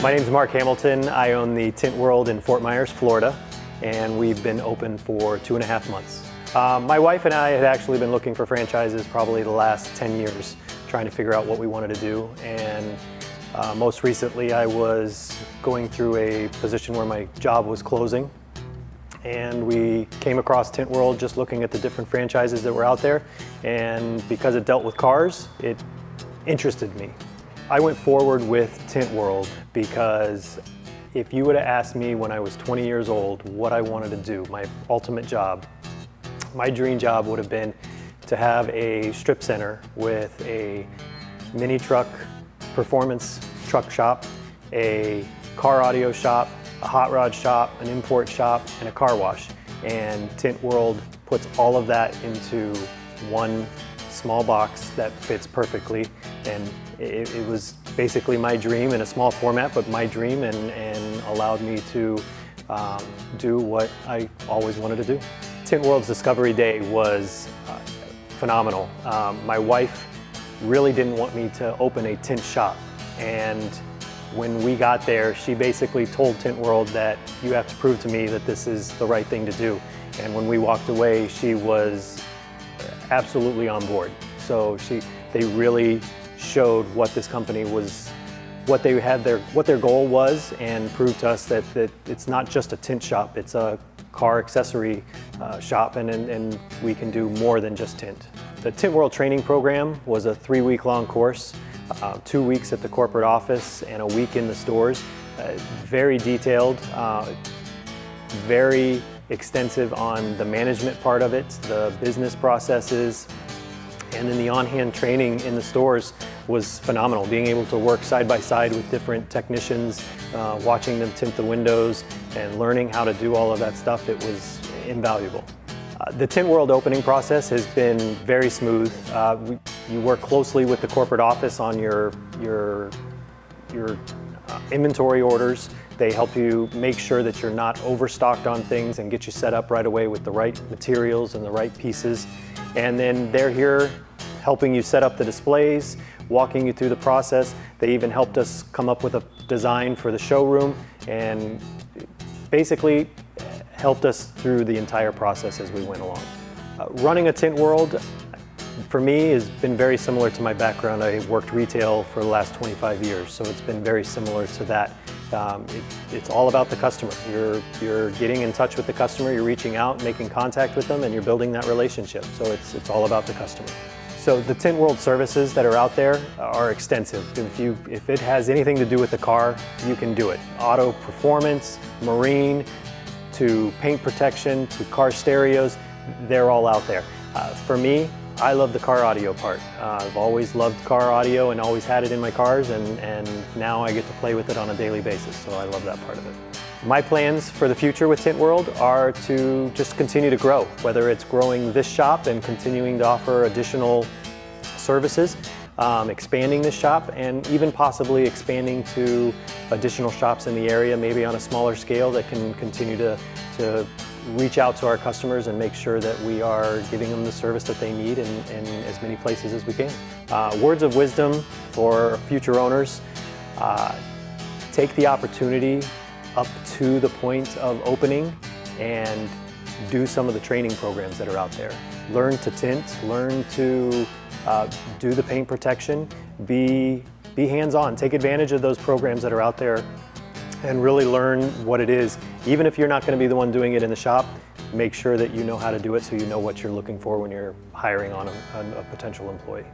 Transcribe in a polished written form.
My name is Mark Hamilton. I own the Tint World in Fort Myers, Florida, and we've been open for 2.5 months. My wife and I had actually been looking for franchises probably the last 10 years, trying to figure out what we wanted to do. And most recently I was going through a position where my job was closing, and we came across Tint World just looking at the different franchises that were out there, and because it dealt with cars, it interested me. I went forward with Tint World because if you would have asked me when I was 20 years old what I wanted to do, my ultimate job, my dream job would have been to have a strip center with a mini truck performance truck shop, a car audio shop, a hot rod shop, an import shop, and a car wash. And Tint World puts all of that into one small box that fits perfectly. And it was basically my dream in a small format, but my dream, and allowed me to do what I always wanted to do. Tint World's Discovery Day was phenomenal. My wife really didn't want me to open a tint shop, and when we got there, she basically told Tint World that you have to prove to me that this is the right thing to do. And when we walked away, she was absolutely on board. So they really showed what this company was, what their goal was, and proved to us that it's not just a tint shop, it's a car accessory shop, and we can do more than just tint. The Tint World training program was a 3-week-long course, 2 weeks at the corporate office and a week in the stores. Very detailed, very extensive on the management part of it, the business processes, and then the on-hand training in the stores was phenomenal. Being able to work side by side with different technicians, watching them tint the windows and learning how to do all of that stuff, it was invaluable. The Tint World opening process has been very smooth. You work closely with the corporate office on your inventory orders. They help you make sure that you're not overstocked on things and get you set up right away with the right materials and the right pieces. And then they're here helping you set up the displays, walking you through the process. They even helped us come up with a design for the showroom, and basically helped us through the entire process as we went along. Running a Tint World, for me, has been very similar to my background. I worked retail for the last 25 years, so it's been very similar to that. It's all about the customer. You're getting in touch with the customer, you're reaching out, making contact with them, and you're building that relationship. So it's all about the customer. So the Tint World services that are out there are extensive. If it has anything to do with the car, you can do it. Auto performance, marine, to paint protection, to car stereos, they're all out there. For me, I love the car audio part. I've always loved car audio and always had it in my cars, and now I get to play with it on a daily basis, so I love that part of it. My plans for the future with Tint World are to just continue to grow, whether it's growing this shop and continuing to offer additional services, expanding this shop, and even possibly expanding to additional shops in the area, maybe on a smaller scale, that can continue to reach out to our customers and make sure that we are giving them the service that they need in as many places as we can. Words of wisdom for future owners: take the opportunity up to the point of opening and do some of the training programs that are out there. Learn to tint, learn to do the paint protection, be hands-on, take advantage of those programs that are out there and really learn what it is. Even if you're not going to be the one doing it in the shop, make sure that you know how to do it so you know what you're looking for when you're hiring on a potential employee.